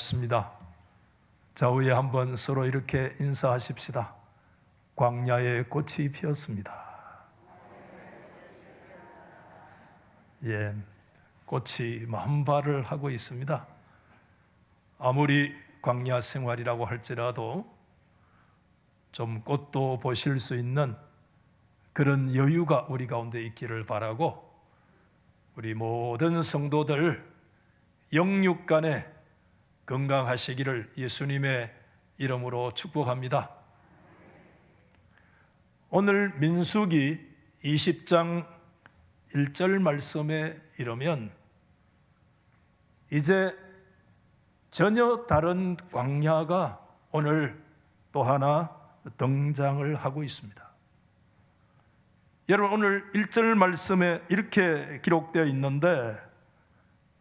반갑습니다. 좌우에 한번 서로 이렇게 인사하십시다. 광야에 꽃이 피었습니다. 예, 꽃이 만발을 하고 있습니다. 아무리 광야 생활이라고 할지라도 좀 꽃도 보실 수 있는 그런 여유가 우리 가운데 있기를 바라고, 우리 모든 성도들 영육간에 건강하시기를 예수님의 이름으로 축복합니다. 오늘 민수기 20장 1절 말씀에 이르면 이제 전혀 다른 광야가 오늘 또 하나 등장을 하고 있습니다. 여러분, 오늘 1절 말씀에 이렇게 기록되어 있는데,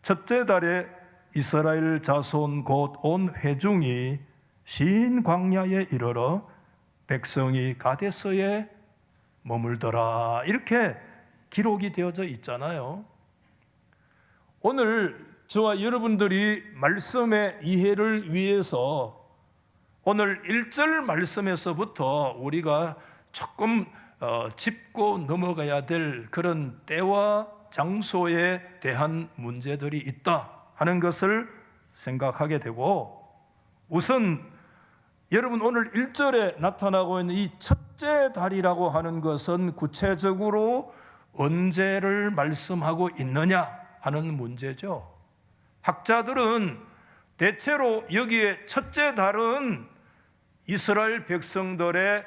첫째 달에 이스라엘 자손 곧 온 회중이 신 광야에 이르러 백성이 가데스에 머물더라, 이렇게 기록이 되어져 있잖아요. 오늘 저와 여러분들이 말씀의 이해를 위해서 오늘 1절 말씀에서부터 우리가 조금 짚고 넘어가야 될 그런 때와 장소에 대한 문제들이 있다 하는 것을 생각하게 되고, 우선 여러분, 오늘 1절에 나타나고 있는 이 첫째 달이라고 하는 것은 구체적으로 언제를 말씀하고 있느냐 하는 문제죠. 학자들은 대체로 여기에 첫째 달은 이스라엘 백성들의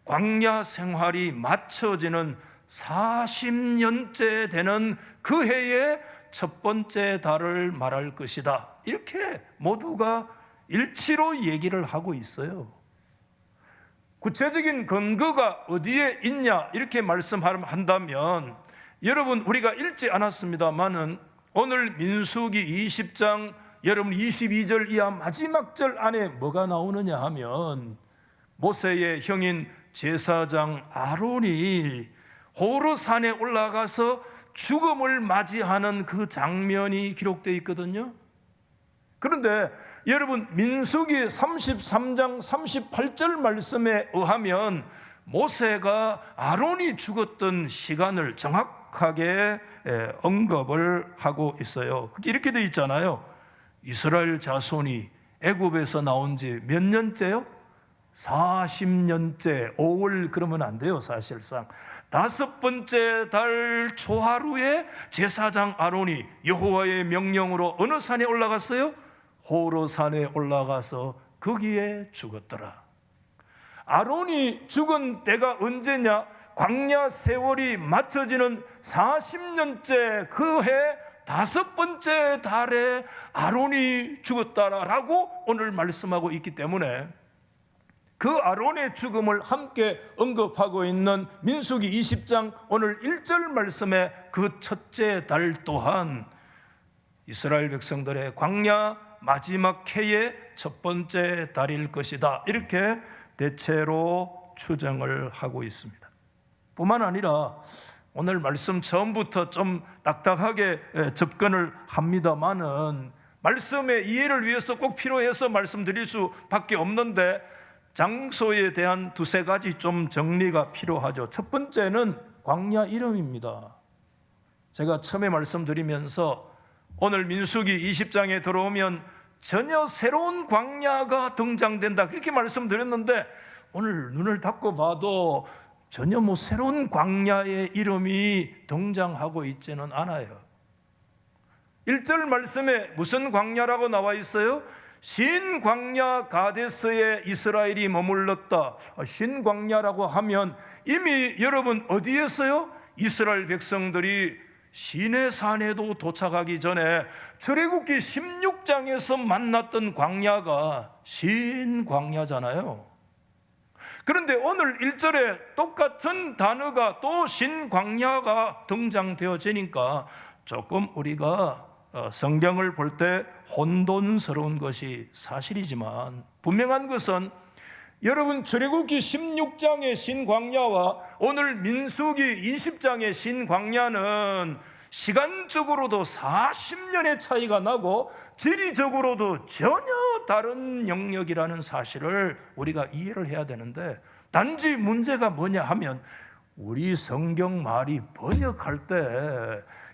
광야 생활이 맞춰지는 40년째 되는 그 해의 첫 번째 달을 말할 것이다, 이렇게 모두가 일치로 얘기를 하고 있어요. 구체적인 근거가 어디에 있냐 이렇게 말씀한다면, 여러분, 우리가 읽지 않았습니다마는 오늘 민수기 20장 여러분 22절 이하 마지막 절 안에 뭐가 나오느냐 하면, 모세의 형인 제사장 아론이 호르산에 올라가서 죽음을 맞이하는 그 장면이 기록되어 있거든요. 그런데 여러분, 민수기 33장 38절 말씀에 의하면 모세가 아론이 죽었던 시간을 정확하게 언급을 하고 있어요. 이렇게 되어 있잖아요. 이스라엘 자손이 애굽에서 나온 지 몇 년째요? 40년째. 5월 그러면 안 돼요. 사실상 다섯 번째 달 초하루에 제사장 아론이 여호와의 명령으로 어느 산에 올라갔어요? 호르산에 올라가서 거기에 죽었더라. 아론이 죽은 때가 언제냐? 광야 세월이 맞춰지는 40년째 그 해 다섯 번째 달에 아론이 죽었다라고 오늘 말씀하고 있기 때문에, 그 아론의 죽음을 함께 언급하고 있는 민수기 20장 오늘 1절 말씀에 그 첫째 달 또한 이스라엘 백성들의 광야 마지막 해의 첫 번째 달일 것이다, 이렇게 대체로 추정을 하고 있습니다. 뿐만 아니라 오늘 말씀 처음부터 좀 딱딱하게 접근을 합니다마는 말씀의 이해를 위해서 꼭 필요해서 말씀드릴 수밖에 없는데, 장소에 대한 두세 가지 좀 정리가 필요하죠. 첫 번째는 광야 이름입니다. 제가 처음에 말씀드리면서 오늘 민수기 20장에 들어오면 전혀 새로운 광야가 등장된다, 그렇게 말씀드렸는데, 오늘 눈을 닫고 봐도 전혀 새로운 광야의 이름이 등장하고 있지는 않아요. 1절 말씀에 무슨 광야라고 나와 있어요? 신광야 가데스에 이스라엘이 머물렀다. 신광야라고 하면 이미 여러분 어디에서요? 이스라엘 백성들이 시내산에도 도착하기 전에 출애굽기 16장에서 만났던 광야가 신광야잖아요. 그런데 오늘 1절에 똑같은 단어가 또 신광야가 등장되어지니까 조금 우리가 성경을 볼 때 혼돈스러운 것이 사실이지만, 분명한 것은 여러분, 출애굽기 16장의 신광야와 오늘 민수기 20장의 신광야는 시간적으로도 40년의 차이가 나고 지리적으로도 전혀 다른 영역이라는 사실을 우리가 이해를 해야 되는데, 단지 문제가 뭐냐 하면 우리 성경 말이 번역할 때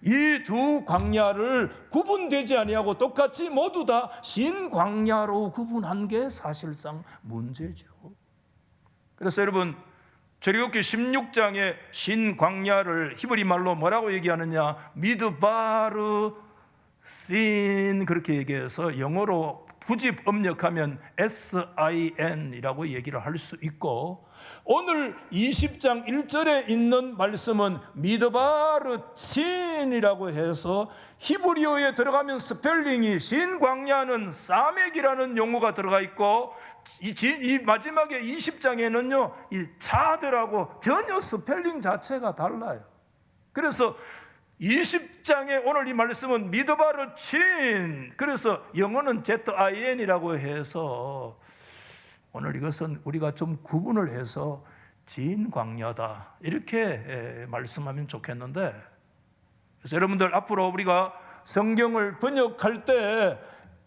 이 두 광야를 구분되지 아니하고 똑같이 모두 다 신광야로 구분한 게 사실상 문제죠. 그래서 여러분, 출애굽기 16장의 신광야를 히브리 말로 뭐라고 얘기하느냐? 미드바르 신, 그렇게 얘기해서 영어로 부집 음력하면 SIN이라고 얘기를 할 수 있고, 오늘 20장 1절에 있는 말씀은 미드바르 친이라고 해서 히브리어에 들어가면 스펠링이 신광야는 사멕이라는 용어가 들어가 있고, 이 마지막에 20장에는요 이 차들하고 전혀 스펠링 자체가 달라요. 그래서 20장에 오늘 이 말씀은 미드바르 친, 그래서 영어는 ZIN이라고 해서 오늘 이것은 우리가 좀 구분을 해서 진광야다 이렇게 말씀하면 좋겠는데, 그래서 여러분들 앞으로 우리가 성경을 번역할 때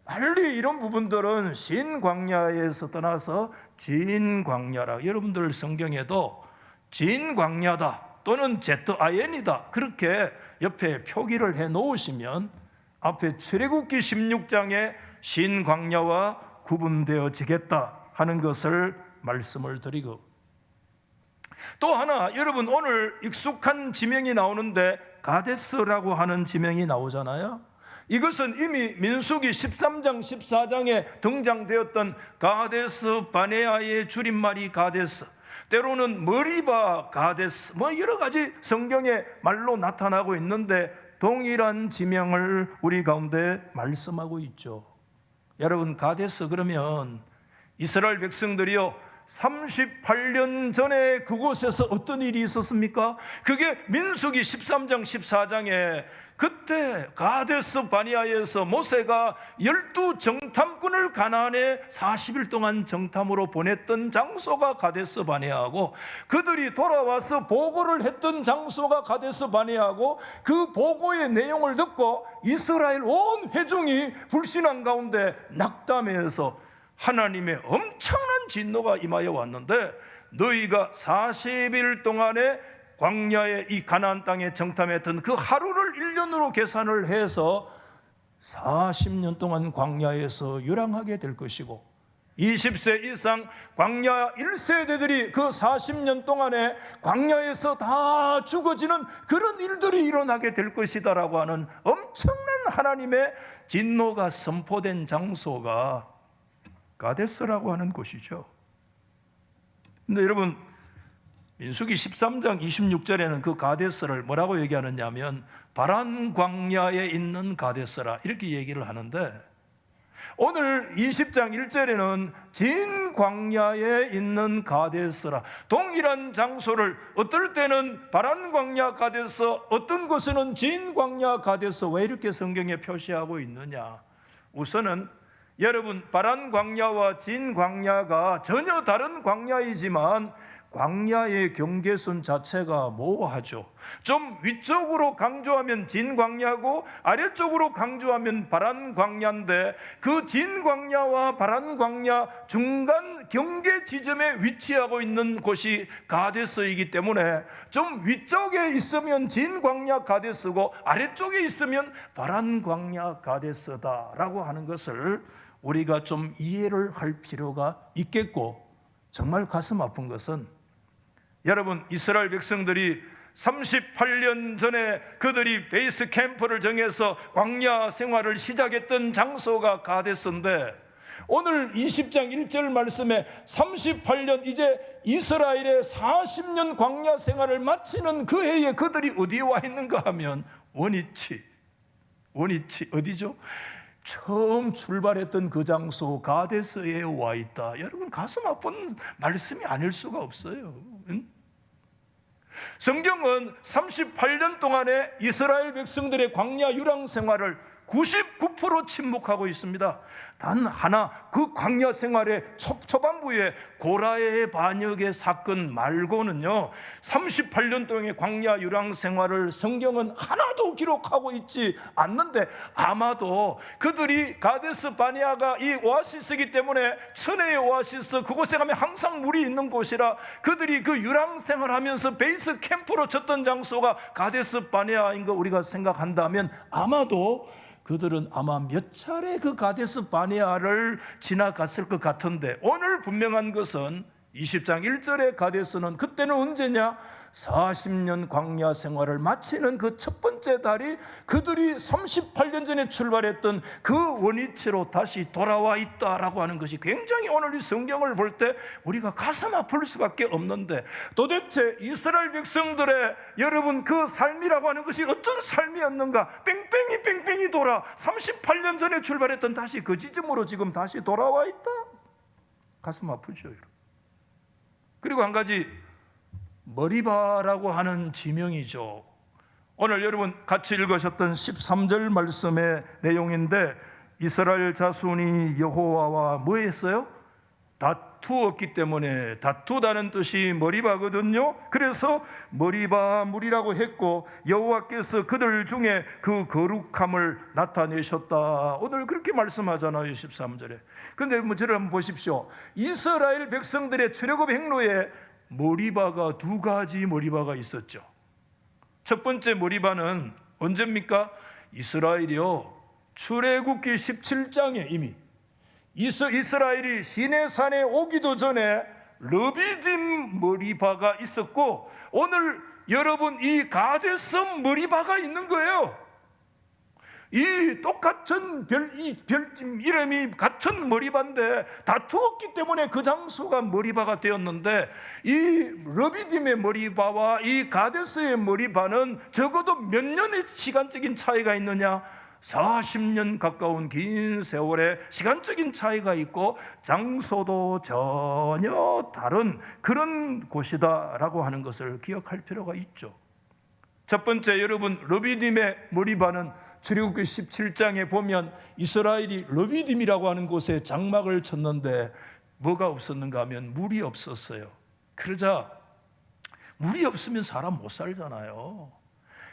빨리 이런 부분들은 신광야에서 떠나서 진광야라, 여러분들 성경에도 진광야다 또는 ZIN이다 그렇게 옆에 표기를 해 놓으시면 앞에 출애굽기 16장에 신광야와 구분되어지겠다 하는 것을 말씀을 드리고, 또 하나, 여러분 오늘 익숙한 지명이 나오는데 가데스라고 하는 지명이 나오잖아요. 이것은 이미 민수기 13장 14장에 등장되었던 가데스 바네아의 줄임말이 가데스, 때로는 머리바 가데스, 뭐 여러 가지 성경의 말로 나타나고 있는데 동일한 지명을 우리 가운데 말씀하고 있죠. 여러분, 가데스 그러면 이스라엘 백성들이요 38년 전에 그곳에서 어떤 일이 있었습니까? 그게 민수기 13장 14장에 그때 가데스 바네아에서 모세가 12 정탐꾼을 가나안에 40일 동안 정탐으로 보냈던 장소가 가데스 바네아고, 그들이 돌아와서 보고를 했던 장소가 가데스 바네아고, 그 보고의 내용을 듣고 이스라엘 온 회중이 불신한 가운데 낙담해서 하나님의 엄청난 진노가 임하여 왔는데, 너희가 40일 동안에 광야의 이 가나안 땅에 정탐했던 그 하루를 1년으로 계산을 해서 40년 동안 광야에서 유랑하게 될 것이고, 20세 이상 광야 1세대들이 그 40년 동안에 광야에서 다 죽어지는 그런 일들이 일어나게 될 것이다 라고 하는 엄청난 하나님의 진노가 선포된 장소가 가데스라고 하는 곳이죠. 근데 여러분, 민수기 13장 26절에는 그 가데스를 뭐라고 얘기하느냐 하면 바란 광야에 있는 가데스라 이렇게 얘기를 하는데, 오늘 20장 1절에는 진 광야에 있는 가데스라, 동일한 장소를 어떨 때는 바란 광야 가데스, 어떤 곳에는 진 광야 가데스, 왜 이렇게 성경에 표시하고 있느냐? 우선은 여러분, 바란 광야와 진 광야가 전혀 다른 광야이지만 광야의 경계선 자체가 모호하죠. 좀 위쪽으로 강조하면 진 광야고 아래쪽으로 강조하면 바란 광야인데, 그 진 광야와 바란 광야 중간 경계 지점에 위치하고 있는 곳이 가데스이기 때문에 좀 위쪽에 있으면 진 광야 가데스고 아래쪽에 있으면 바란 광야 가데스다라고 하는 것을 우리가 좀 이해를 할 필요가 있겠고, 정말 가슴 아픈 것은 여러분, 이스라엘 백성들이 38년 전에 그들이 베이스 캠프를 정해서 광야 생활을 시작했던 장소가 가데스인데, 오늘 20장 1절 말씀에 38년, 이제 이스라엘의 40년 광야 생활을 마치는 그 해에 그들이 어디에 와 있는가 하면 원위치 어디죠? 처음 출발했던 그 장소 가데스에 와 있다. 여러분, 가슴 아픈 말씀이 아닐 수가 없어요. 응? 성경은 38년 동안에 이스라엘 백성들의 광야 유랑 생활을 99% 침묵하고 있습니다. 단 하나, 그 광야 생활의 초반부에 고라의 반역의 사건 말고는요 38년 동안의 광야 유랑 생활을 성경은 하나도 기록하고 있지 않는데, 아마도 그들이 가데스 바네아가 이 오아시스이기 때문에 천혜의 오아시스, 그곳에 가면 항상 물이 있는 곳이라 그들이 그 유랑 생활하면서 베이스 캠프로 쳤던 장소가 가데스 바네아인 거 우리가 생각한다면, 아마도 그들은 아마 몇 차례 그 가데스 바네아를 지나갔을 것 같은데, 오늘 분명한 것은 20장 1절의 가데스는 그때는 언제냐? 40년 광야 생활을 마치는 그 첫 번째 달이 그들이 38년 전에 출발했던 그 원위치로 다시 돌아와 있다라고 하는 것이 굉장히 오늘 이 성경을 볼 때 우리가 가슴 아플 수밖에 없는데, 도대체 이스라엘 백성들의 여러분 그 삶이라고 하는 것이 어떤 삶이었는가? 뺑뺑이 돌아 38년 전에 출발했던 다시 그 지점으로 지금 다시 돌아와 있다. 가슴 아프죠, 여러분. 그리고 한 가지, 머리바라고 하는 지명이죠. 오늘 여러분 같이 읽으셨던 13절 말씀의 내용인데, 이스라엘 자손이 여호와와 뭐 했어요? 다투었기 때문에, 다투다는 뜻이 머리바거든요. 그래서 머리바 물이라고 했고, 여호와께서 그들 중에 그 거룩함을 나타내셨다. 오늘 그렇게 말씀하잖아요, 13절에. 그런데 저를 한번 보십시오. 이스라엘 백성들의 출애굽 행로에 머리바가 두 가지 머리바가 있었죠. 첫 번째 머리바는 언제입니까? 이스라엘이요, 출애굽기 17장에 이미 이스라엘이 시내산에 오기도 전에 르비딤 머리바가 있었고, 오늘 여러분 이 가데스 머리바가 있는 거예요. 이 똑같은 이름이 같은 머리바인데 다투었기 때문에 그 장소가 머리바가 되었는데, 이 르비딤의 머리바와 이 가데스의 머리바는 적어도 몇 년의 시간적인 차이가 있느냐? 40년 가까운 긴 세월의 시간적인 차이가 있고, 장소도 전혀 다른 그런 곳이다라고 하는 것을 기억할 필요가 있죠. 첫 번째, 여러분, 르비딤의 머리바는 출애굽기 17장에 보면 이스라엘이 르비딤이라고 하는 곳에 장막을 쳤는데 뭐가 없었는가 하면 물이 없었어요. 그러자 물이 없으면 사람 못 살잖아요.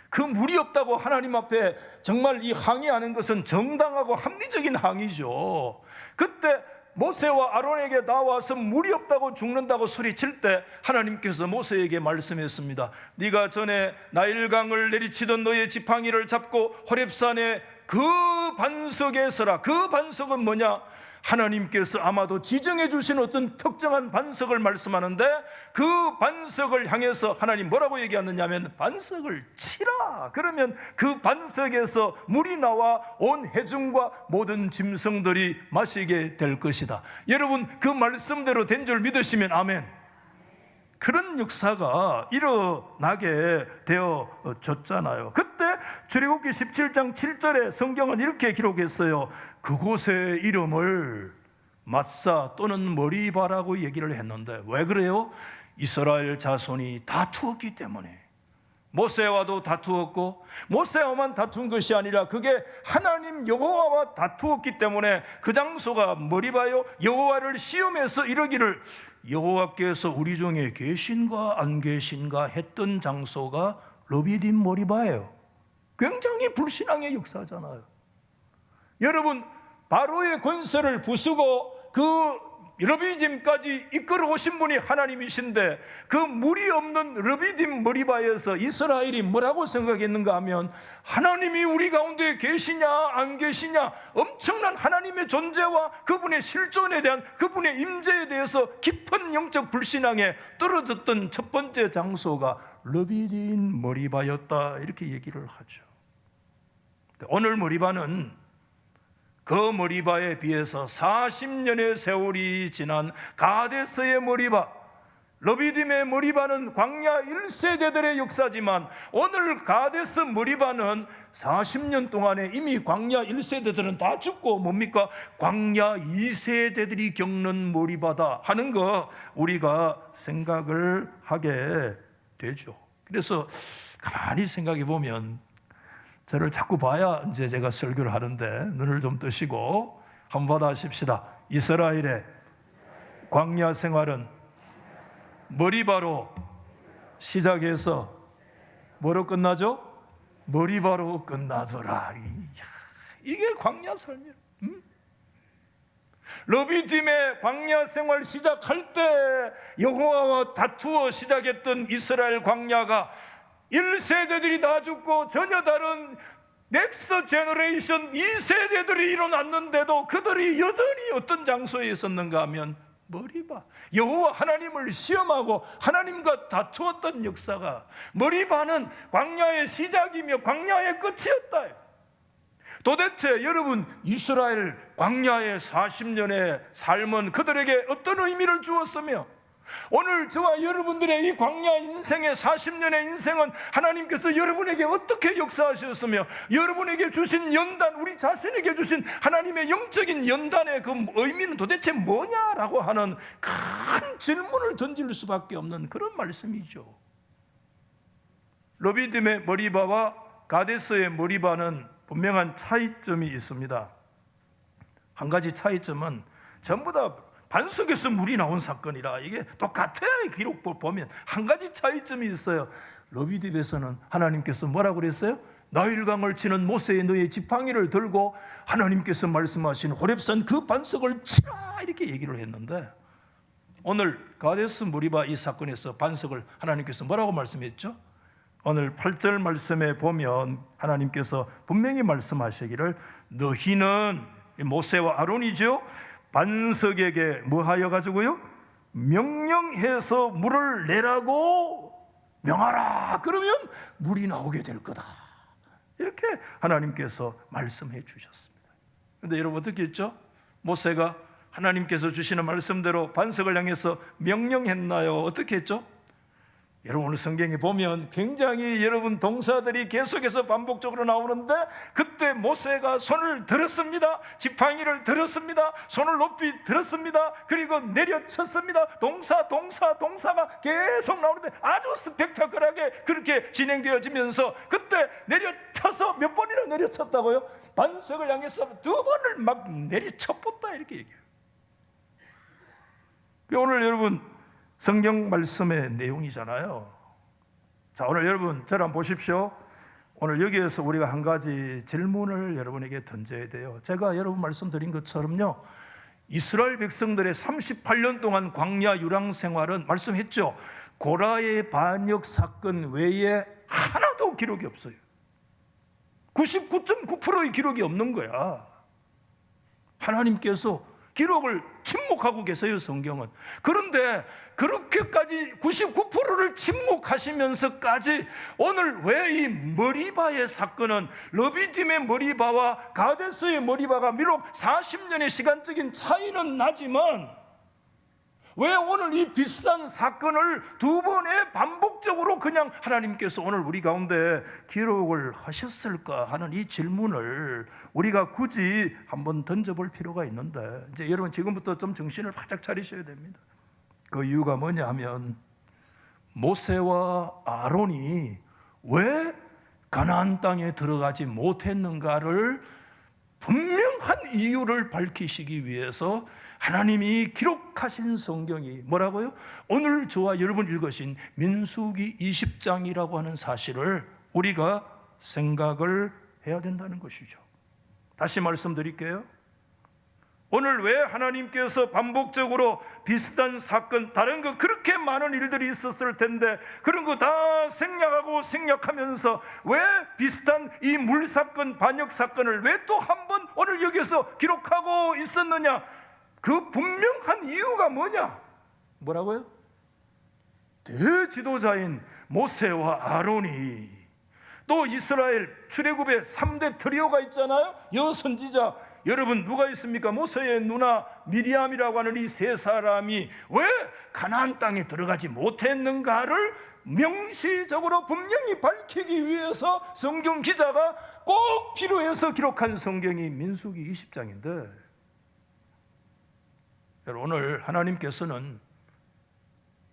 그 물이 없다고 하나님 앞에 정말 이 항의하는 것은 정당하고 합리적인 항의죠. 그때 모세와 아론에게 나와서 물이 없다고 죽는다고 소리칠 때 하나님께서 모세에게 말씀했습니다. 네가 전에 나일강을 내리치던 너의 지팡이를 잡고 호렙산에 그 반석에 서라. 그 반석은 뭐냐? 하나님께서 아마도 지정해 주신 어떤 특정한 반석을 말씀하는데, 그 반석을 향해서 하나님 뭐라고 얘기하느냐면 반석을 치라. 그러면 그 반석에서 물이 나와 온 회중과 모든 짐승들이 마시게 될 것이다. 여러분 그 말씀대로 된 줄 믿으시면 아멘. 그런 역사가 일어나게 되어졌잖아요. 그때 출애굽기 17장 7절에 성경은 이렇게 기록했어요. 그곳의 이름을 마사 또는 머리바라고 얘기를 했는데, 왜 그래요? 이스라엘 자손이 다투었기 때문에. 모세와도 다투었고, 모세와만 다툰 것이 아니라 그게 하나님 여호와와 다투었기 때문에 그 장소가 머리바요. 여호와를 시험해서 이러기를, 여호와께서 우리 중에 계신가 안 계신가 했던 장소가 르비딤 머리바예요. 굉장히 불신앙의 역사잖아요. 여러분, 바로의 권세를 부수고 그 르비딤까지 이끌어 오신 분이 하나님이신데, 그 물이 없는 르비딤 머리바에서 이스라엘이 뭐라고 생각했는가 하면, 하나님이 우리 가운데 계시냐 안 계시냐, 엄청난 하나님의 존재와 그분의 실존에 대한 그분의 임재에 대해서 깊은 영적 불신앙에 떨어졌던 첫 번째 장소가 르비딤 머리바였다, 이렇게 얘기를 하죠. 오늘 머리바는 그 머리바에 비해서 40년의 세월이 지난 가데스의 머리바, 르비딤의 머리바는 광야 1세대들의 역사지만, 오늘 가데스 머리바는 40년 동안에 이미 광야 1세대들은 다 죽고 뭡니까? 광야 2세대들이 겪는 머리바다 하는 거 우리가 생각을 하게 되죠. 그래서 가만히 생각해 보면, 저를 자꾸 봐야 이제 제가 설교를 하는데 눈을 좀 뜨시고 한번 받아십시다. 이스라엘의 광야 생활은 머리바로 시작해서 뭐로 끝나죠? 머리바로 끝나더라. 이게 광야 삶이에요. 르비딤의 광야 생활 시작할 때 여호와와 다투어 시작했던 이스라엘 광야가 1세대들이 다 죽고 전혀 다른 넥스트 제너레이션 2세대들이 일어났는데도 그들이 여전히 어떤 장소에 있었는가 하면 머리바, 여호와 하나님을 시험하고 하나님과 다투었던 역사가, 머리바는 광야의 시작이며 광야의 끝이었다. 도대체 여러분, 이스라엘 광야의 40년의 삶은 그들에게 어떤 의미를 주었으며, 오늘 저와 여러분들의 이 광야 인생의 40년의 인생은 하나님께서 여러분에게 어떻게 역사하셨으며, 여러분에게 주신 연단, 우리 자신에게 주신 하나님의 영적인 연단의 그 의미는 도대체 뭐냐라고 하는 큰 질문을 던질 수밖에 없는 그런 말씀이죠. 르비딤의 머리바와 가데스의 머리바는 분명한 차이점이 있습니다. 한 가지 차이점은 전부 다 반석에서 물이 나온 사건이라 이게 똑같아요. 기록 보면 한 가지 차이점이 있어요. 르비딤에서는 하나님께서 뭐라고 그랬어요? 나일강을 치는 모세의 너의 지팡이를 들고 하나님께서 말씀하신 호렙산 그 반석을 치라 이렇게 얘기를 했는데, 오늘 가데스 머리바 이 사건에서 반석을 하나님께서 뭐라고 말씀했죠? 오늘 8절 말씀에 보면 하나님께서 분명히 말씀하시기를, 너희는 모세와 아론이죠, 반석에게 뭐하여 가지고요? 명령해서 물을 내라고 명하라. 그러면 물이 나오게 될 거다. 이렇게 하나님께서 말씀해 주셨습니다. 그런데 여러분 어떻게 했죠? 모세가 하나님께서 주시는 말씀대로 반석을 향해서 명령했나요? 어떻게 했죠? 여러분 오늘 성경에 보면 굉장히 여러분 동사들이 계속해서 반복적으로 나오는데, 그때 모세가 손을 들었습니다. 지팡이를 들었습니다. 손을 높이 들었습니다. 그리고 내려쳤습니다. 동사가 계속 나오는데 아주 스펙타클하게 그렇게 진행되어지면서, 그때 내려쳐서 몇 번이나 내려쳤다고요? 반석을 향해서 2번을 막 내리쳐봤다 이렇게 얘기해요. 오늘 여러분 성경 말씀의 내용이잖아요. 자, 오늘 여러분 저를 보십시오. 오늘 여기에서 우리가 한 가지 질문을 여러분에게 던져야 돼요. 제가 여러분 말씀드린 것처럼요, 이스라엘 백성들의 38년 동안 광야 유랑 생활은 말씀했죠, 고라의 반역 사건 외에 하나도 기록이 없어요. 99.9%의 기록이 없는 거야. 하나님께서 기록을 침묵하고 계세요, 성경은. 그런데 그렇게까지 99%를 침묵하시면서까지 오늘 왜 이 머리바의 사건은, 르비딤의 머리바와 가데스의 머리바가 비록 40년의 시간적인 차이는 나지만, 왜 오늘 이 비슷한 사건을 2번에 반복적으로 그냥 하나님께서 오늘 우리 가운데 기록을 하셨을까 하는 이 질문을 우리가 굳이 한번 던져볼 필요가 있는데, 이제 여러분 지금부터 좀 정신을 바짝 차리셔야 됩니다. 그 이유가 뭐냐 하면, 모세와 아론이 왜 가나안 땅에 들어가지 못했는가를 분명한 이유를 밝히시기 위해서 하나님이 기록하신 성경이 뭐라고요? 오늘 저와 여러분 읽으신 민수기 20장이라고 하는 사실을 우리가 생각을 해야 된다는 것이죠. 다시 말씀드릴게요. 오늘 왜 하나님께서 반복적으로 비슷한 사건, 다른 거 그렇게 많은 일들이 있었을 텐데 그런 거 다 생략하면서 왜 비슷한 이 물사건, 반역사건을 왜 또 한 번 오늘 여기서 기록하고 있었느냐? 그 분명한 이유가 뭐냐? 뭐라고요? 대지도자인 모세와 아론이, 또 이스라엘 출애굽의 3대 트리오가 있잖아요. 여선지자, 여러분 누가 있습니까? 모세의 누나 미리암이라고 하는 이 세 사람이 왜 가나안 땅에 들어가지 못했는가를 명시적으로 분명히 밝히기 위해서 성경 기자가 꼭 필요해서 기록한 성경이 민수기 20장인데, 오늘 하나님께서는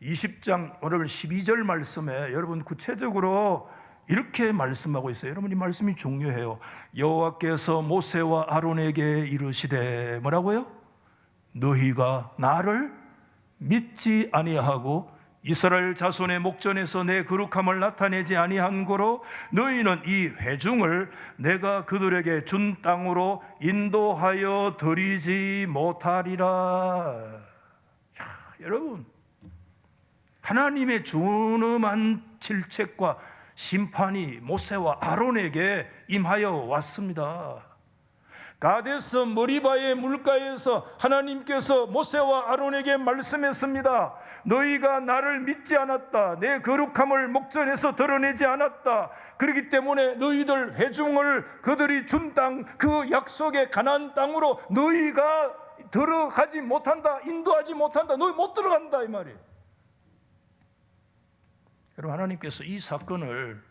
20장 오늘 12절 말씀에 여러분 구체적으로 이렇게 말씀하고 있어요. 여러분, 이 말씀이 중요해요. 여호와께서 모세와 아론에게 이르시되 뭐라고요? 너희가 나를 믿지 아니하고 이스라엘 자손의 목전에서 내 거룩함을 나타내지 아니한 고로 너희는 이 회중을 내가 그들에게 준 땅으로 인도하여 드리지 못하리라. 여러분, 하나님의 준엄한 질책과 심판이 모세와 아론에게 임하여 왔습니다. 가데스 머리바의 물가에서 하나님께서 모세와 아론에게 말씀했습니다. 너희가 나를 믿지 않았다. 내 거룩함을 목전에서 드러내지 않았다. 그렇기 때문에 너희들 회중을 그들이 준 땅, 그 약속의 가나안 땅으로 너희가 들어가지 못한다. 인도하지 못한다. 너희 못 들어간다, 이 말이에요. 여러분, 하나님께서 이 사건을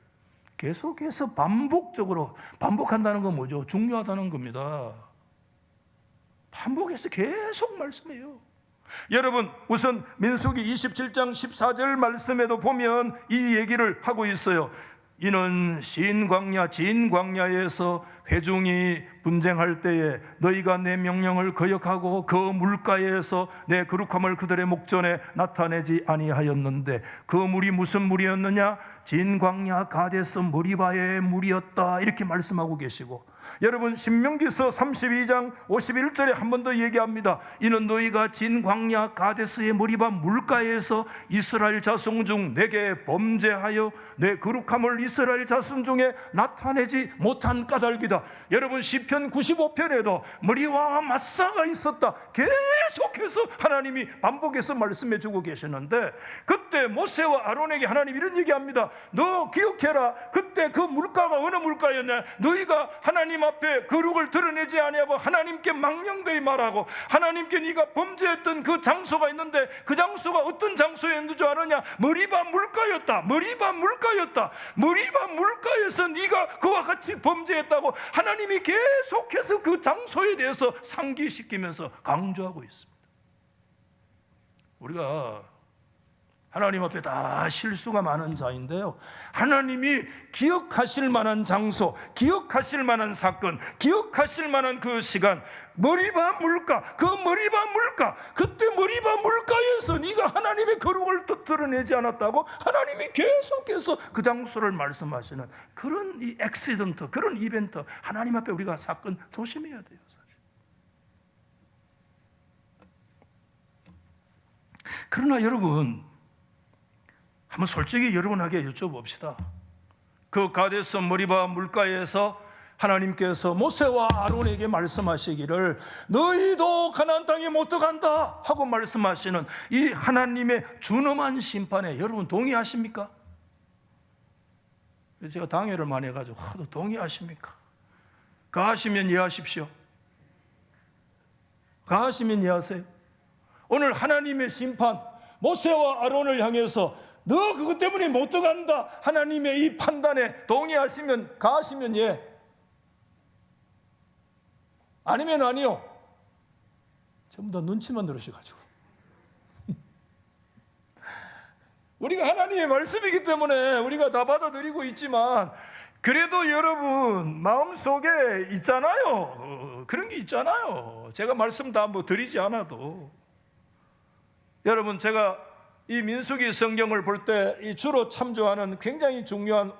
계속해서 반복한다는 건 뭐죠? 중요하다는 겁니다. 반복해서 계속 말씀해요. 여러분, 우선 민수기 27장 14절 말씀에도 보면 이 얘기를 하고 있어요. 이는 신광야 진광야에서 회중이 분쟁할 때에 너희가 내 명령을 거역하고 그 물가에서 내 거룩함을 그들의 목전에 나타내지 아니하였는데 그 물이 무슨 물이었느냐? 진광야 가데스 머리바의 물이었다. 이렇게 말씀하고 계시고, 여러분, 신명기서 32장 51절에 한 번 더 얘기합니다. 이는 너희가 진광야 가데스의 머리바 물가에서 이스라엘 자손 중 내게 범죄하여 내 거룩함을 이스라엘 자손 중에 나타내지 못한 까닭이다. 여러분, 시편 95편에도 머리와 마사가 있었다. 계속해서 하나님이 반복해서 말씀해 주고 계시는데, 그때 모세와 아론에게 하나님 이런 얘기합니다. 너 기억해라. 그때 그 물가가 어느 물가였냐? 너희가 하나님 앞에 거룩을 드러내지 아니하고 하나님께 망령되이 말하고 하나님께 네가 범죄했던 그 장소가 있는데 그 장소가 어떤 장소였는 줄 아느냐? 머리바 물가였다. 머리바 물가였다. 머리바 물가에서 네가 그와 같이 범죄했다고 하나님이 계속해서 그 장소에 대해서 상기시키면서 강조하고 있습니다. 우리가 하나님 앞에 다 실수가 많은 자인데요, 하나님이 기억하실 만한 장소, 기억하실 만한 사건, 기억하실 만한 그 시간, 머리바 물가, 그 머리바 물가, 그때 머리바 물가에서 네가 하나님의 거룩을 드러내지 않았다고 하나님이 계속해서 그 장소를 말씀하시는 그런 이 액시던트, 그런 이벤트, 하나님 앞에 우리가 사건 조심해야 돼요. 그러나 여러분, 한번 솔직히 여러분에게 여쭤봅시다. 그 가데스 머리바 물가에서 하나님께서 모세와 아론에게 말씀하시기를 너희도 가나안 땅에 못 들어간다 하고 말씀하시는 이 하나님의 준엄한 심판에 여러분 동의하십니까? 제가 당회를 많이 해가지고 하도 동의하십니까? 가하시면 이해하십시오. 가하시면 이해하세요. 오늘 하나님의 심판, 모세와 아론을 향해서 너 그것 때문에 못 들어간다 하나님의 이 판단에 동의하시면 가하시면 예, 아니면 아니요. 전부 다 눈치만 들으셔가지고 우리가 하나님의 말씀이기 때문에 우리가 다 받아들이고 있지만, 그래도 여러분 마음속에 있잖아요. 그런 게 있잖아요. 제가 말씀 다 뭐 드리지 않아도. 여러분, 제가 이 민수기 성경을 볼 때 주로 참조하는 굉장히 중요한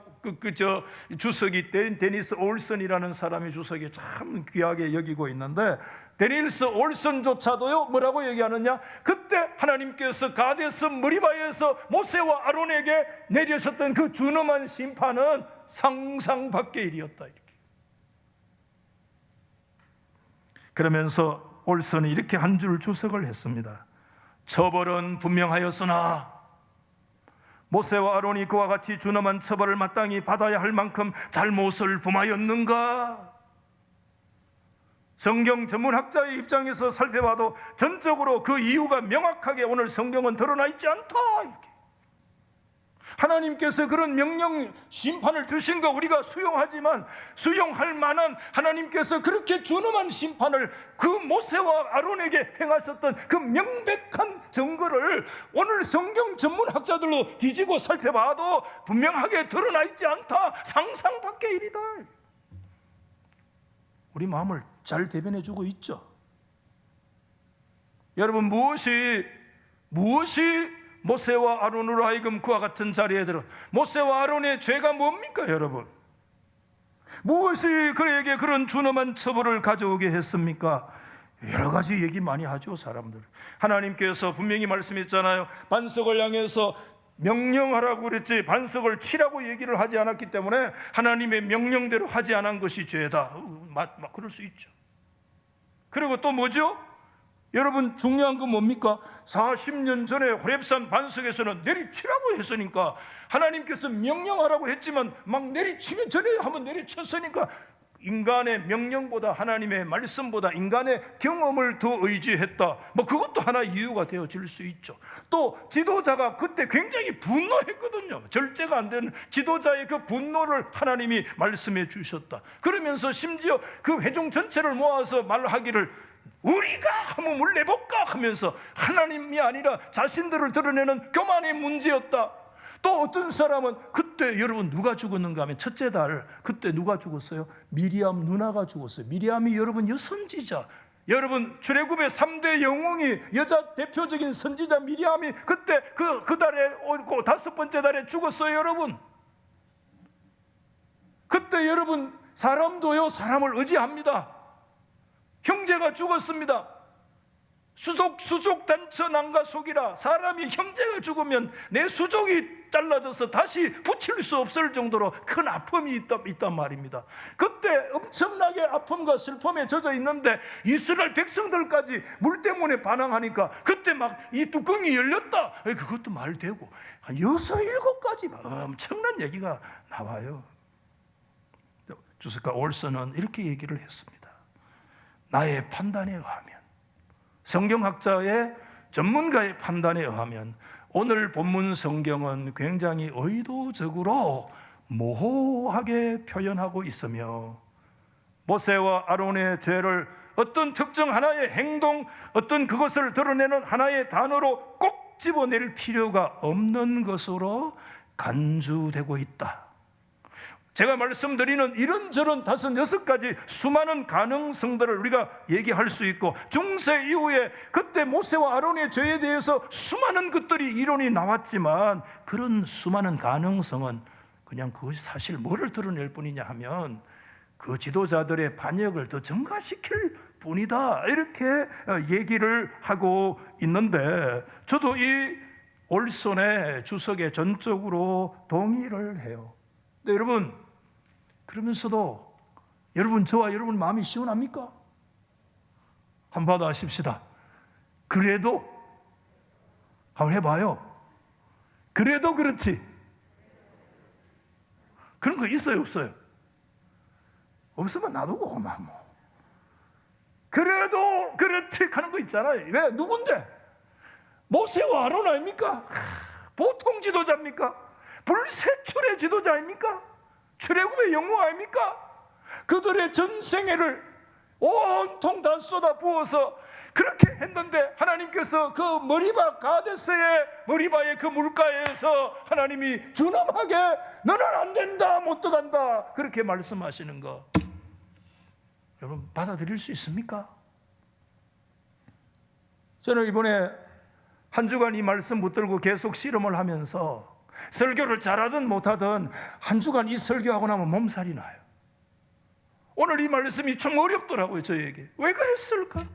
주석이 데니스 올슨이라는 사람이 주석이 참 귀하게 여기고 있는데, 데니스 올슨조차도요 뭐라고 얘기하느냐? 그때 하나님께서 가데스 머리바에서 모세와 아론에게 내리셨던 그 준엄한 심판은 상상 밖의 일이었다, 이렇게. 그러면서 올슨이 이렇게 한 줄 주석을 했습니다. 처벌은 분명하였으나 모세와 아론이 그와 같이 준엄한 처벌을 마땅히 받아야 할 만큼 잘못을 범하였는가? 성경 전문학자의 입장에서 살펴봐도 전적으로 그 이유가 명확하게 오늘 성경은 드러나 있지 않다, 이렇게. 하나님께서 그런 명령 심판을 주신 거 우리가 수용하지만, 수용할 만한 하나님께서 그렇게 준엄한 심판을 그 모세와 아론에게 행하셨던 그 명백한 증거를 오늘 성경 전문학자들로 뒤지고 살펴봐도 분명하게 드러나 있지 않다. 상상 밖의 일이다. 우리 마음을 잘 대변해 주고 있죠. 여러분, 무엇이 모세와 아론으로 하여금 그와 같은 자리에 들어, 모세와 아론의 죄가 뭡니까 여러분? 무엇이 그에게 그런 준엄한 처벌을 가져오게 했습니까? 여러 가지 얘기 많이 하죠, 사람들. 하나님께서 분명히 말씀했잖아요. 반석을 향해서 명령하라고 그랬지 반석을 치라고 얘기를 하지 않았기 때문에 하나님의 명령대로 하지 않은 것이 죄다. 그럴 수 있죠. 그리고 또 뭐죠? 여러분, 중요한 건 뭡니까? 40년 전에 호렙산 반석에서는 내리치라고 했으니까, 하나님께서 명령하라고 했지만 막 내리치면 전에 한번 내리쳤으니까, 인간의 명령보다 하나님의 말씀보다 인간의 경험을 더 의지했다. 그것도 하나 이유가 되어질 수 있죠. 또 지도자가 그때 굉장히 분노했거든요. 절제가 안 되는 지도자의 그 분노를 하나님이 말씀해 주셨다. 그러면서 심지어 그 회중 전체를 모아서 말하기를, 우리가 한번 물내볼까 하면서 하나님이 아니라 자신들을 드러내는 교만의 문제였다. 또 어떤 사람은 그때 여러분 누가 죽었는가 하면 첫째 달 그때 누가 죽었어요? 미리암 누나가 죽었어요. 미리암이 여러분 여선지자, 여러분 출애굽의 3대 영웅이 여자 대표적인 선지자 미리암이 그때 그 달에 다섯 번째 달에 죽었어요. 여러분, 그때 여러분 사람도요 사람을 의지합니다. 형제가 죽었습니다. 수족 단처 난가 속이라. 사람이 형제가 죽으면 내 수족이 잘라져서 다시 붙일 수 없을 정도로 큰 아픔이 있단 말입니다. 그때 엄청나게 아픔과 슬픔에 젖어 있는데 이스라엘 백성들까지 물 때문에 반항하니까 그때 막 이 뚜껑이 열렸다. 그것도 말되고 한 6, 7가지 엄청난 얘기가 나와요. 주석가 올슨은 이렇게 얘기를 했습니다. 나의 판단에 의하면, 성경학자의 전문가의 판단에 의하면 오늘 본문 성경은 굉장히 의도적으로 모호하게 표현하고 있으며, 모세와 아론의 죄를 어떤 특정 하나의 행동, 어떤 그것을 드러내는 하나의 단어로 꼭 집어낼 필요가 없는 것으로 간주되고 있다. 제가 말씀드리는 이런저런 5, 6가지 수많은 가능성들을 우리가 얘기할 수 있고, 중세 이후에 그때 모세와 아론의 죄에 대해서 수많은 것들이 이론이 나왔지만, 그런 수많은 가능성은 그냥 그것이 사실 뭐를 드러낼 뿐이냐 하면 그 지도자들의 반역을 더 증가시킬 뿐이다, 이렇게 얘기를 하고 있는데, 저도 이 올손의 주석에 전적으로 동의를 해요. 근데 여러분, 그러면서도 여러분, 저와 여러분 마음이 시원합니까? 한번 받아십시다. 그래도 한번 해봐요. 그래도 그렇지. 그런 거 있어요, 없어요? 없으면 놔두고 뭐. 그래도 그렇지 하는 거 있잖아요. 왜? 누군데? 모세와 아론 아닙니까? 보통 지도자입니까? 불세출의 지도자 아닙니까? 출애굽의 영웅 아닙니까? 그들의 전생애를 온통 다 쏟아 부어서 그렇게 했는데, 하나님께서 그 머리바 가데스의 머리바의 그 물가에서 하나님이 준엄하게 너는 안 된다, 못 들어간다, 그렇게 말씀하시는 거 여러분 받아들일 수 있습니까? 저는 이번에 한 주간 이 말씀 붙들고 계속 실험을 하면서, 설교를 잘하든 못하든 한 주간 이 설교하고 나면 몸살이 나요. 오늘 이 말씀이 좀 어렵더라고요, 저에게. 왜 그랬을까?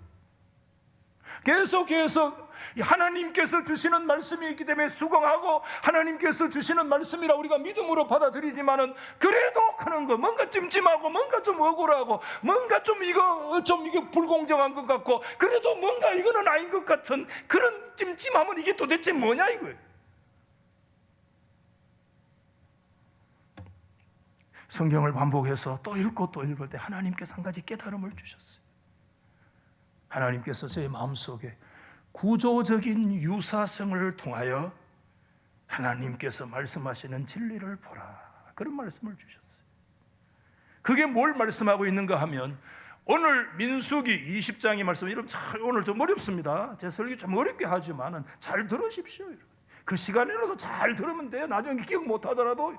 계속해서 하나님께서 주시는 말씀이 있기 때문에 수긍하고, 하나님께서 주시는 말씀이라 우리가 믿음으로 받아들이지만은, 그래도 하는 거 뭔가 찜찜하고, 뭔가 좀 억울하고, 뭔가 좀 이게 불공정한 것 같고, 그래도 뭔가 이거는 아닌 것 같은 그런 찜찜함은 이게 도대체 뭐냐 이거예요. 성경을 반복해서 또 읽고 또 읽을 때 하나님께서 한 가지 깨달음을 주셨어요. 하나님께서 제 마음속에 구조적인 유사성을 통하여 하나님께서 말씀하시는 진리를 보라, 그런 말씀을 주셨어요. 그게 뭘 말씀하고 있는가 하면, 오늘 민수기 20장의 말씀, 이름 오늘 좀 어렵습니다. 제 설교 좀 어렵게 하지만 잘 들으십시오. 그 시간에라도 잘 들으면 돼요. 나중에 기억 못 하더라도.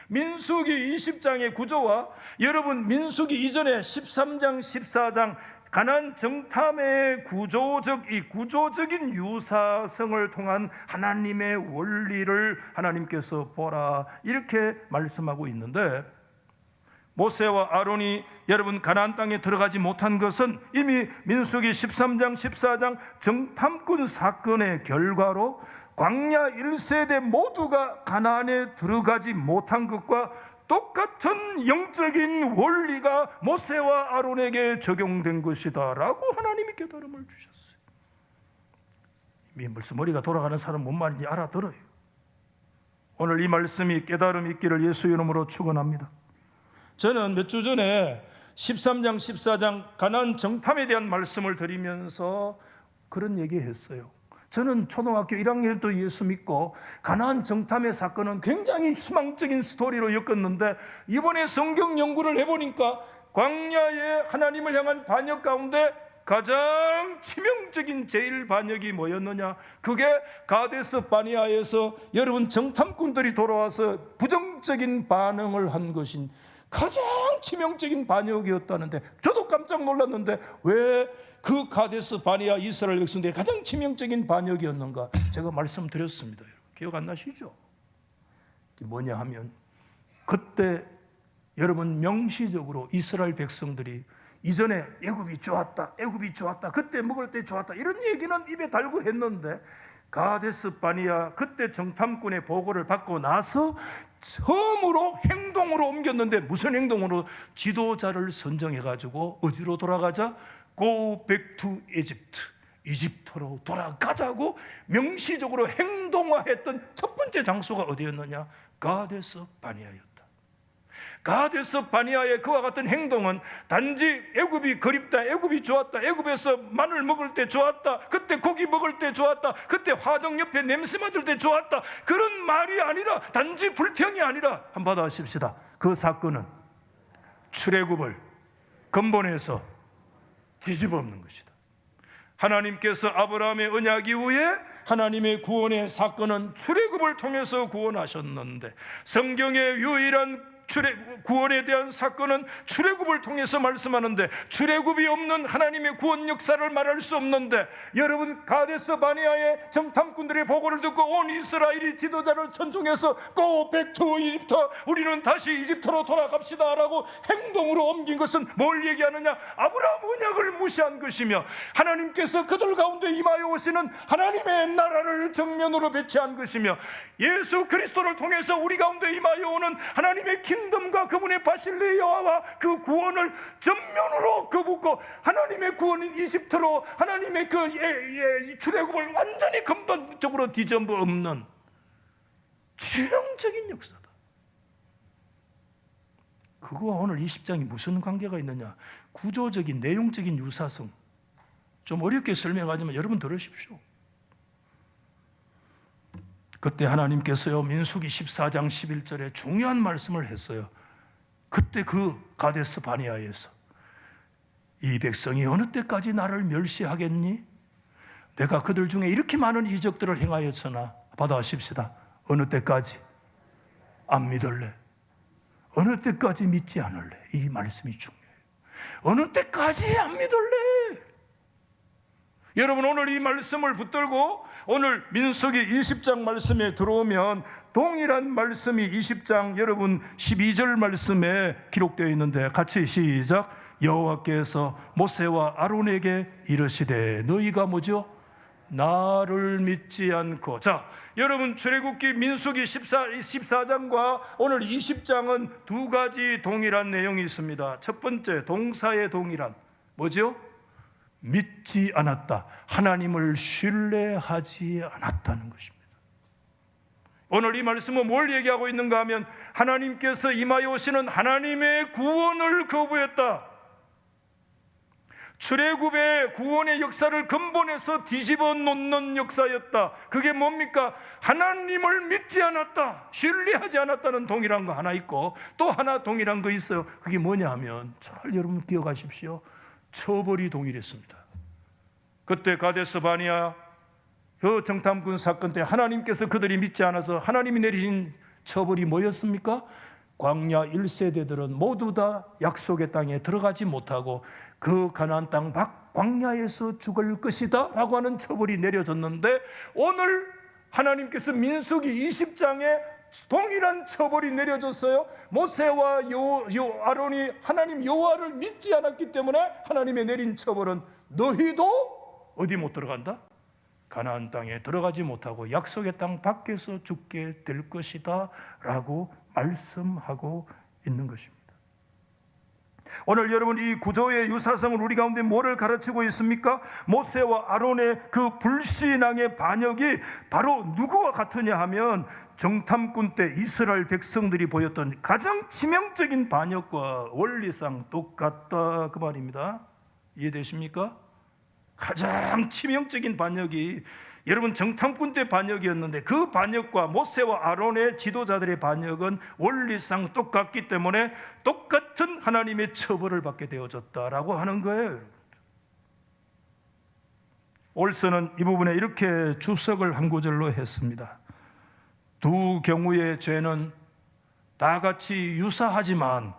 민수기 20장의 구조와 여러분 민수기 이전에 13장 14장 가나안 정탐의 구조적인 유사성을 통한 하나님의 원리를 하나님께서 보라, 이렇게 말씀하고 있는데, 모세와 아론이 여러분 가나안 땅에 들어가지 못한 것은 이미 민수기 13장 14장 정탐꾼 사건의 결과로 광야 1세대 모두가 가나안에 들어가지 못한 것과 똑같은 영적인 원리가 모세와 아론에게 적용된 것이다 라고 하나님이 깨달음을 주셨어요. 이미 벌써 머리가 돌아가는 사람 뭔 말인지 알아들어요. 오늘 이 말씀이 깨달음 있기를 예수 이름으로 축원합니다. 저는 몇 주 전에 13장 14장 가나안 정탐에 대한 말씀을 드리면서 그런 얘기 했어요. 저는 초등학교 1학년 때 예수 믿고 가나안 정탐의 사건은 굉장히 희망적인 스토리로 엮었는데, 이번에 성경 연구를 해보니까 광야의 하나님을 향한 반역 가운데 가장 치명적인 제일 반역이 뭐였느냐, 그게 가데스 바네아에서 여러분 정탐꾼들이 돌아와서 부정적인 반응을 한 것인 가장 치명적인 반역이었다는데, 저도 깜짝 놀랐는데 왜 그 가데스 바네아 이스라엘 백성들이 가장 치명적인 반역이었는가, 제가 말씀드렸습니다. 기억 안 나시죠? 뭐냐 하면, 그때 여러분 명시적으로 이스라엘 백성들이 이전에 애굽이 좋았다, 애굽이 좋았다, 그때 먹을 때 좋았다, 이런 얘기는 입에 달고 했는데, 가데스 바네아 그때 정탐꾼의 보고를 받고 나서 처음으로 행동으로 옮겼는데, 무슨 행동으로? 지도자를 선정해 가지고 어디로 돌아가자? Go back to Egypt, 이집트로 돌아가자고 명시적으로 행동화했던 첫 번째 장소가 어디였느냐? 가데스 바네아였다. 가데스 바네아의 그와 같은 행동은 단지 애굽이 그립다, 애굽이 좋았다, 애굽에서 마늘 먹을 때 좋았다, 그때 고기 먹을 때 좋았다, 그때 화덕 옆에 냄새 맡을 때 좋았다, 그런 말이 아니라, 단지 불평이 아니라, 한번 받아십시다. 그 사건은 출애굽을 근본에서 뒤집어 엎는 것이다. 하나님께서 아브라함의 언약 이후에 하나님의 구원의 사건은 출애굽을 통해서 구원하셨는데, 성경의 유일한 구원에 대한 사건은 출애굽을 통해서 말씀하는데, 출애굽이 없는 하나님의 구원 역사를 말할 수 없는데, 여러분 가데스 바네아의 정탐꾼들의 보고를 듣고 온 이스라엘이 지도자를 천중해서 Go back to Egypt, 우리는 다시 이집트로 돌아갑시다 라고 행동으로 옮긴 것은 뭘 얘기하느냐? 아브라함 언약을 무시한 것이며, 하나님께서 그들 가운데 임하여 오시는 하나님의 나라를 정면으로 배치한 것이며, 예수 그리스도를 통해서 우리 가운데 임하여 오는 하나님의 킹덤과 그분의 바실레아와 그 구원을 전면으로 거붓고, 하나님의 구원인 이집트로 하나님의 그 출애굽을 완전히 근본적으로 뒤집어 엎는 치명적인 역사다. 그거와 오늘 20장이 무슨 관계가 있느냐? 구조적인 내용적인 유사성, 좀 어렵게 설명하지만 여러분 들으십시오. 그때 하나님께서요 민수기 14장 11절에 중요한 말씀을 했어요. 그때 그 가데스 바네아에서 이 백성이 어느 때까지 나를 멸시하겠니? 내가 그들 중에 이렇게 많은 이적들을 행하였으나, 받아하십시다. 어느 때까지 안 믿을래? 어느 때까지 믿지 않을래? 이 말씀이 중요해요. 어느 때까지 안 믿을래? 여러분 오늘 이 말씀을 붙들고 오늘 민수기 20장 말씀에 들어오면 동일한 말씀이 20장 여러분 12절 말씀에 기록되어 있는데, 같이 시작. 여호와께서 모세와 아론에게 이르시되 너희가 뭐죠? 나를 믿지 않고. 자, 여러분 출애굽기 민수기 14장과 오늘 20장은 두 가지 동일한 내용이 있습니다. 첫 번째, 동사의 동일한 뭐죠? 믿지 않았다. 하나님을 신뢰하지 않았다는 것입니다. 오늘 이 말씀은 뭘 얘기하고 있는가 하면, 하나님께서 임하여 오시는 하나님의 구원을 거부했다. 출애굽의 구원의 역사를 근본에서 뒤집어 놓는 역사였다. 그게 뭡니까? 하나님을 믿지 않았다, 신뢰하지 않았다는 동일한 거 하나 있고, 또 하나 동일한 거 있어요. 그게 뭐냐 하면, 잘 여러분 기억하십시오. 처벌이 동일했습니다. 그때 가데스 바니아 그 정탐꾼 사건 때 하나님께서 그들이 믿지 않아서 하나님이 내리신 처벌이 뭐였습니까? 광야 1세대들은 모두 다 약속의 땅에 들어가지 못하고 그 가나안 땅 밖 광야에서 죽을 것이다 라고 하는 처벌이 내려졌는데, 오늘 하나님께서 민수기 20장에 동일한 처벌이 내려졌어요. 모세와 아론이 하나님 여호와를 믿지 않았기 때문에 하나님의 내린 처벌은 너희도 어디 못 들어간다? 가나안 땅에 들어가지 못하고 약속의 땅 밖에서 죽게 될 것이다 라고 말씀하고 있는 것입니다. 오늘 여러분, 이 구조의 유사성은 우리 가운데 뭐를 가르치고 있습니까? 모세와 아론의 그 불신앙의 반역이 바로 누구와 같으냐 하면, 정탐꾼 때 이스라엘 백성들이 보였던 가장 치명적인 반역과 원리상 똑같다, 그 말입니다. 이해되십니까? 가장 치명적인 반역이 여러분 정탐꾼 때 반역이었는데, 그 반역과 모세와 아론의 지도자들의 반역은 원리상 똑같기 때문에 똑같은 하나님의 처벌을 받게 되어졌다라고 하는 거예요. 올스는 이 부분에 이렇게 주석을 한 구절로 했습니다. 두 경우의 죄는 다 같이 유사하지만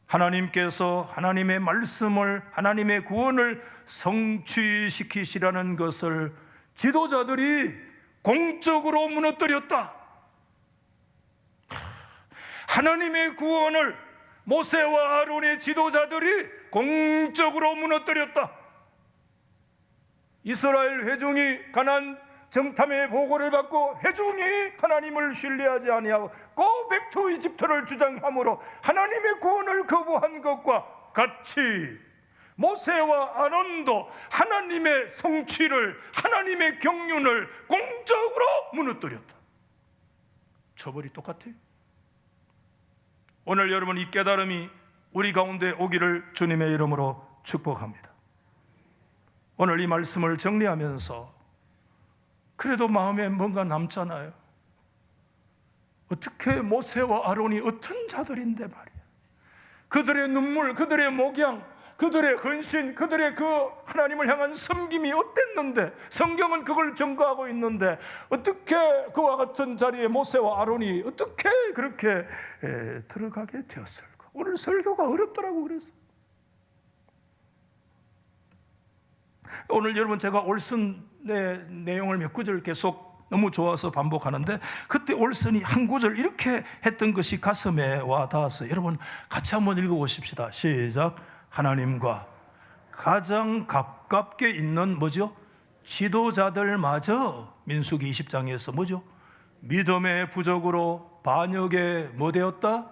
하나님께서 하나님의 말씀을, 하나님의 구원을 성취시키시라는 것을 지도자들이 공적으로 무너뜨렸다. 하나님의 구원을 모세와 아론의 지도자들이 공적으로 무너뜨렸다. 이스라엘 회중이 가나안 정탐의 보고를 받고 회중이 하나님을 신뢰하지 아니하고 Go back to Egypt를 주장함으로 하나님의 구원을 거부한 것과 같이 모세와 아론도 하나님의 성취를, 하나님의 경륜을 공적으로 무너뜨렸다. 처벌이 똑같아요. 오늘 여러분, 이 깨달음이 우리 가운데 오기를 주님의 이름으로 축복합니다. 오늘 이 말씀을 정리하면서 그래도 마음에 뭔가 남잖아요. 어떻게 모세와 아론이 어떤 자들인데 말이야. 그들의 눈물, 그들의 목양, 그들의 헌신, 그들의 그 하나님을 향한 섬김이 어땠는데, 성경은 그걸 증거하고 있는데 어떻게 그와 같은 자리에 모세와 아론이 어떻게 그렇게 들어가게 되었을까? 오늘 설교가 어렵더라고 그래서. 오늘 여러분, 제가 올슨의 내용을 몇 구절 계속 너무 좋아서 반복하는데, 그때 올슨이 한 구절 이렇게 했던 것이 가슴에 와 닿았어요. 여러분 같이 한번 읽어보십시다. 시작. 하나님과 가장 가깝게 있는 뭐죠? 지도자들마저 민수기 20장에서 뭐죠? 믿음의 부족으로 반역에 뭐 되었다?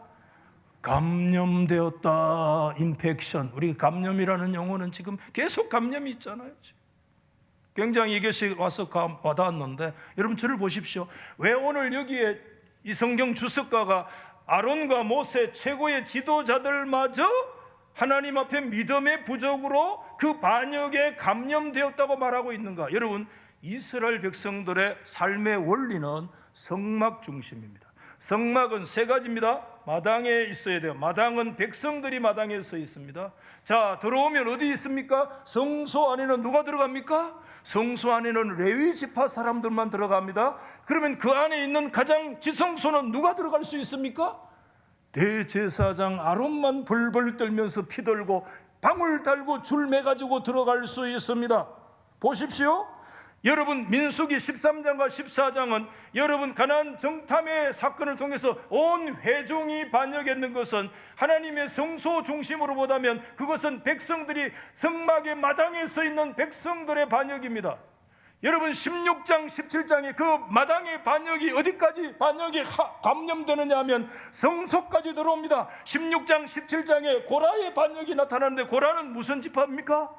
감염되었다. 인펙션. 우리 감염이라는 용어는 지금 계속 감염이 있잖아요. 굉장히 이것이 와서 와닿았는데, 여러분 저를 보십시오. 왜 오늘 여기에 이 성경 주석가가 아론과 모세 최고의 지도자들마저 하나님 앞에 믿음의 부족으로 그 반역에 감염되었다고 말하고 있는가? 여러분, 이스라엘 백성들의 삶의 원리는 성막 중심입니다. 성막은 세 가지입니다. 마당에 있어야 돼요. 마당은 백성들이 마당에 서 있습니다. 자, 들어오면 어디 있습니까? 성소 안에는 누가 들어갑니까? 성소 안에는 레위 지파 사람들만 들어갑니다. 그러면 그 안에 있는 가장 지성소는 누가 들어갈 수 있습니까? 대제사장 아론만 벌벌 떨면서 피들고 방울 달고 줄 매가지고 들어갈 수 있습니다. 보십시오. 여러분, 민수기 13장과 14장은 여러분 가나안 정탐의 사건을 통해서 온 회중이 반역했는 것은 하나님의 성소 중심으로 보다면 그것은 백성들이 성막의 마당에 서 있는 백성들의 반역입니다. 여러분 16장 17장에 그 마당의 반역이 어디까지 반역이 감염되느냐 하면 성소까지 들어옵니다. 16장 17장에 고라의 반역이 나타나는데, 고라는 무슨 지파입니까?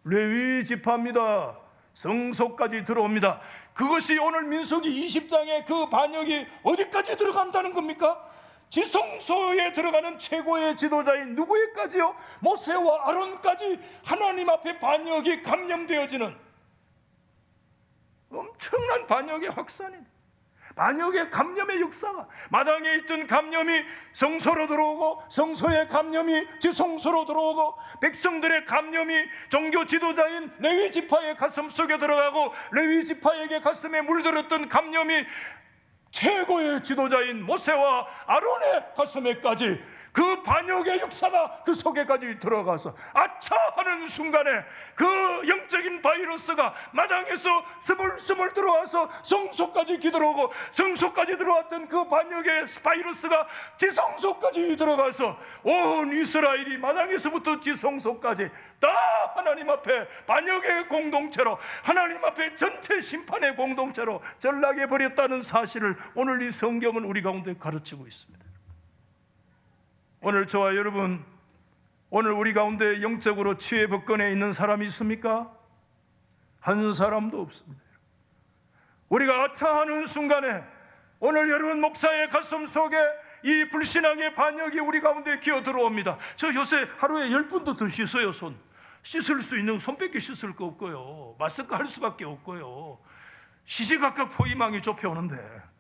레위 지파입니다. 성소까지 들어옵니다. 그것이 오늘 민수기 20장에 그 반역이 어디까지 들어간다는 겁니까? 지성소에 들어가는 최고의 지도자인 누구에까지요? 모세와 아론까지 하나님 앞에 반역이 감염되어지는 엄청난 반역의 확산입니다. 반역의 감염의 역사가, 마당에 있던 감염이 성소로 들어오고, 성소의 감염이 지성소로 들어오고, 백성들의 감염이 종교 지도자인 레위 지파의 가슴 속에 들어가고, 레위 지파에게 가슴에 물들었던 감염이 최고의 지도자인 모세와 아론의 가슴에까지, 그 반역의 역사가 그 속에까지 들어가서 아차 하는 순간에 그 영적인 바이러스가 마당에서 스물스물 들어와서 성소까지 기들어오고, 성소까지 들어왔던 그 반역의 바이러스가 지성소까지 들어가서 온 이스라엘이 마당에서부터 지성소까지 다 하나님 앞에 반역의 공동체로, 하나님 앞에 전체 심판의 공동체로 전락해 버렸다는 사실을 오늘 이 성경은 우리 가운데 가르치고 있습니다. 오늘 저와 여러분, 오늘 우리 가운데 영적으로 치유 복권에 있는 사람이 있습니까? 한 사람도 없습니다. 우리가 아차하는 순간에 오늘 여러분 목사의 가슴 속에 이 불신앙의 반역이 우리 가운데 기어 들어옵니다. 저 요새 하루에 10분도 더 씻어요. 손 씻을 수 있는 손밖에 씻을 거 없고요, 마스크 할 수밖에 없고요, 시시각각 포위망이 좁혀오는데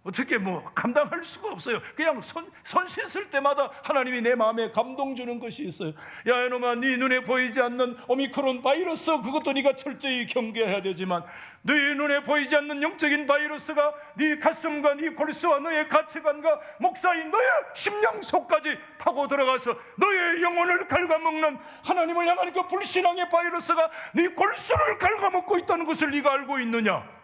어떻게 감당할 수가 없어요. 그냥 손 씻을 때마다 하나님이 내 마음에 감동 주는 것이 있어요. 야 이놈아, 네 눈에 보이지 않는 오미크론 바이러스, 그것도 네가 철저히 경계해야 되지만, 네 눈에 보이지 않는 영적인 바이러스가 네 가슴과 네 골수와 너의 가치관과 목사인 너의 심령속까지 파고 들어가서 너의 영혼을 갉아먹는, 하나님을 향한 그 불신앙의 바이러스가 네 골수를 갉아먹고 있다는 것을 네가 알고 있느냐?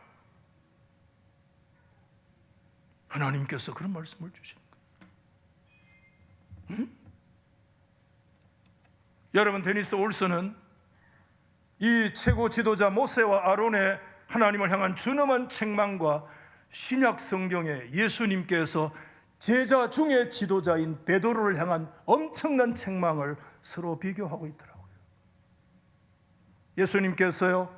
하나님께서 그런 말씀을 주시는 거예요. 여러분, 데니스 올슨은 이 최고 지도자 모세와 아론의 하나님을 향한 준엄한 책망과 신약 성경에 예수님께서 제자 중에 지도자인 베드로를 향한 엄청난 책망을 서로 비교하고 있더라고요. 예수님께서요,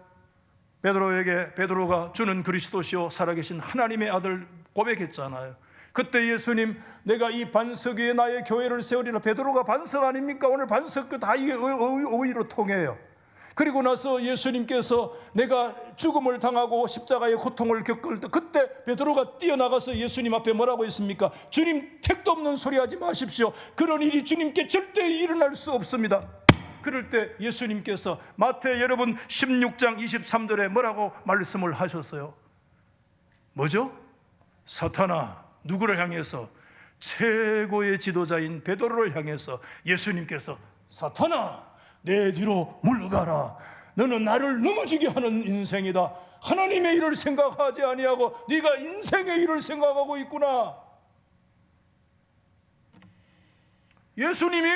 베드로가 주는 그리스도시요 살아계신 하나님의 아들 고백했잖아요. 그때 예수님, 내가 이 반석 위에 나의 교회를 세우리라. 베드로가 반석 아닙니까? 오늘 반석 다 이게 의의로 통해요. 그리고 나서 예수님께서 내가 죽음을 당하고 십자가의 고통을 겪을 때, 그때 베드로가 뛰어나가서 예수님 앞에 뭐라고 했습니까? 주님, 택도 없는 소리 하지 마십시오. 그런 일이 주님께 절대 일어날 수 없습니다. 그럴 때 예수님께서 마태 여러분 16장 23절에 뭐라고 말씀을 하셨어요? 뭐죠? 사탄아, 누구를 향해서? 최고의 지도자인 베드로를 향해서 예수님께서, 사탄아, 내 뒤로 물러가라. 너는 나를 넘어지게 하는 인생이다. 하나님의 일을 생각하지 아니하고 네가 인생의 일을 생각하고 있구나. 예수님이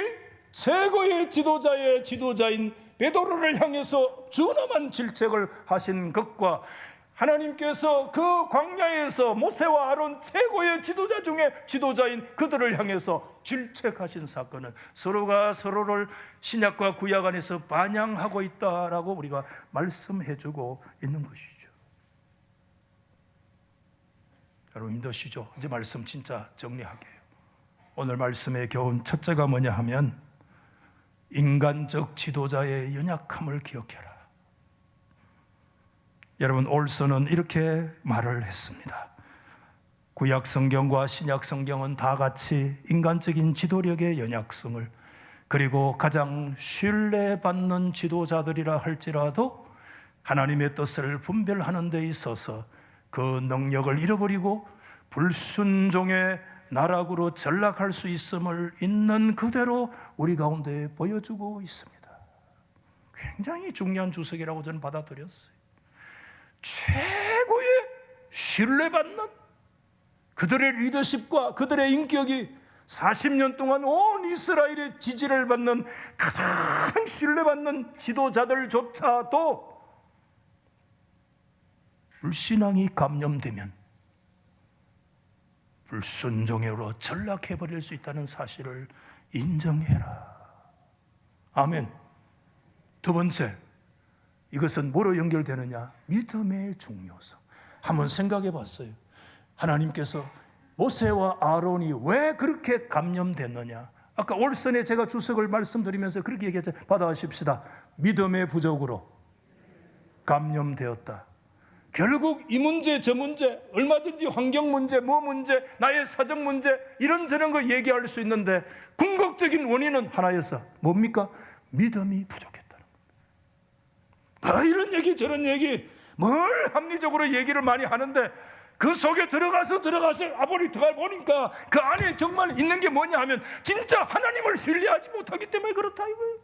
최고의 지도자의 지도자인 베드로를 향해서 준엄한 질책을 하신 것과 하나님께서 그 광야에서 모세와 아론 최고의 지도자 중에 지도자인 그들을 향해서 질책하신 사건은 서로가 서로를 신약과 구약 안에서 반영하고 있다라고 우리가 말씀해주고 있는 것이죠. 여러분 힘드시죠? 이제 말씀 진짜 정리하게요. 오늘 말씀의 교훈 첫째가 뭐냐 하면, 인간적 지도자의 연약함을 기억해라. 여러분, 올슨은 이렇게 말을 했습니다. 구약 성경과 신약 성경은 다 같이 인간적인 지도력의 연약성을, 그리고 가장 신뢰받는 지도자들이라 할지라도 하나님의 뜻을 분별하는 데 있어서 그 능력을 잃어버리고 불순종의 나락으로 전락할 수 있음을 있는 그대로 우리 가운데 보여주고 있습니다. 굉장히 중요한 주석이라고 저는 받아들였어요. 최고의 신뢰받는 그들의 리더십과 그들의 인격이 40년 동안 온 이스라엘의 지지를 받는 가장 신뢰받는 지도자들조차도 불신앙이 감염되면 불순종으로 전락해버릴 수 있다는 사실을 인정해라. 아멘. 두 번째, 이것은 뭐로 연결되느냐? 믿음의 중요성. 한번 생각해 봤어요. 하나님께서 모세와 아론이 왜 그렇게 감염됐느냐? 아까 올선에 제가 주석을 말씀드리면서 그렇게 얘기했죠. 받아가십시다. 믿음의 부족으로 감염되었다. 결국 이 문제 저 문제, 얼마든지 환경 문제, 뭐 문제, 나의 사정 문제, 이런저런 거 얘기할 수 있는데 궁극적인 원인은 하나였어. 뭡니까? 믿음이 부족했다는 겁니다. 이런 얘기 저런 얘기 뭘 합리적으로 얘기를 많이 하는데 그 속에 들어가서 아버리 들어가 보니까 그 안에 정말 있는 게 뭐냐 하면 진짜 하나님을 신뢰하지 못하기 때문에 그렇다 이거예요.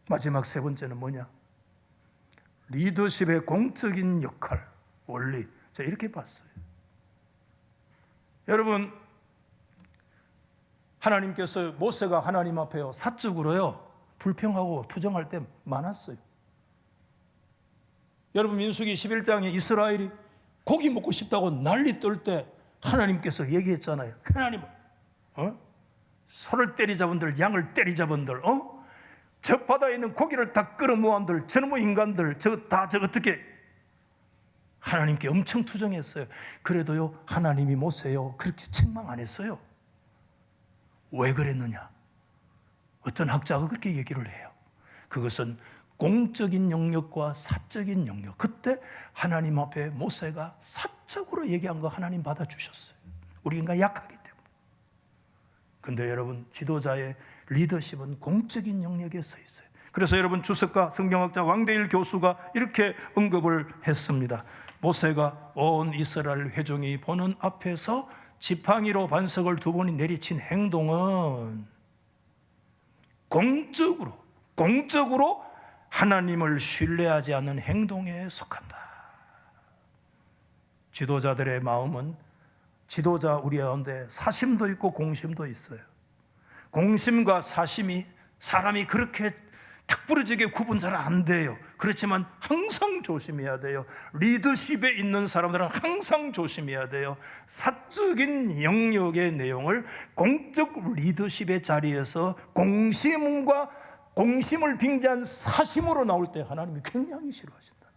마지막 세 번째는 뭐냐? 리더십의 공적인 역할, 원리. 제가 이렇게 봤어요. 여러분, 하나님께서 모세가 하나님 앞에요 사적으로요 불평하고 투정할 때 많았어요. 여러분, 민수기 11장에 이스라엘이 고기 먹고 싶다고 난리 떨 때 하나님께서 얘기했잖아요. 하나님, 소를 때리자분들, 양을 때리자분들, 저 바다에 있는 고기를 다 끌어모은들, 저놈의 인간들, 저 어떻게 하나님께 엄청 투정했어요. 그래도요 하나님이 모세요 그렇게 책망 안 했어요. 왜 그랬느냐? 어떤 학자가 그렇게 얘기를 해요. 그것은 공적인 영역과 사적인 영역. 그때 하나님 앞에 모세가 사적으로 얘기한 거 하나님 받아주셨어요. 우리 인간 약하기 때문에. 근데 여러분, 지도자의 리더십은 공적인 영역에 서 있어요. 그래서 여러분, 주석가 성경학자 왕대일 교수가 이렇게 언급을 했습니다. 모세가 온 이스라엘 회중이 보는 앞에서 지팡이로 반석을 2번이 내리친 행동은 공적으로 하나님을 신뢰하지 않는 행동에 속한다. 지도자들의 마음은 지도자 우리 가운데 사심도 있고 공심도 있어요. 공심과 사심이 사람이 그렇게 탁 부러지게 구분 잘 안 돼요. 그렇지만 항상 조심해야 돼요. 리더십에 있는 사람들은 항상 조심해야 돼요. 사적인 영역의 내용을 공적 리더십의 자리에서 공심을 빙자한 사심으로 나올 때 하나님이 굉장히 싫어하신다.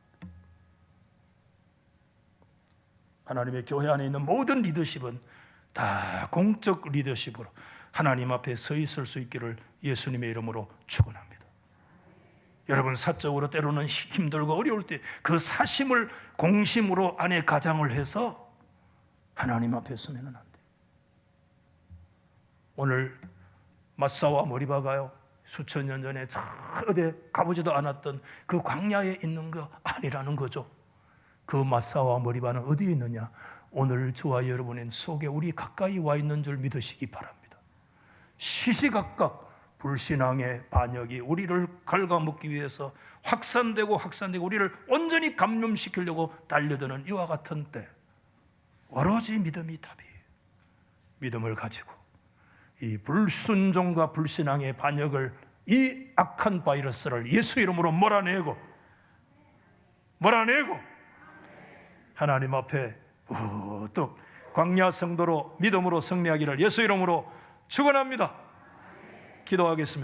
하나님의 교회 안에 있는 모든 리더십은 다 공적 리더십으로 하나님 앞에 서 있을 수 있기를 예수님의 이름으로 축원합니다. 여러분, 사적으로 때로는 힘들고 어려울 때 그 사심을 공심으로 안에 가장을 해서 하나님 앞에 서면 안 돼요. 오늘 마사와 머리바가요 수천 년 전에 저 어디 가보지도 않았던 그 광야에 있는 거 아니라는 거죠. 그 마사와 머리바는 어디에 있느냐? 오늘 저와 여러분의 속에 우리 가까이 와 있는 줄 믿으시기 바랍니다. 시시각각 불신앙의 반역이 우리를 갉아먹기 위해서 확산되고 우리를 온전히 감염시키려고 달려드는 이와 같은 때 오로지 믿음이 답이에요. 믿음을 가지고 이 불순종과 불신앙의 반역을, 이 악한 바이러스를 예수 이름으로 몰아내고 하나님 앞에 또 광야 성도로 믿음으로 승리하기를 예수 이름으로 축원합니다. 기도하겠습니다.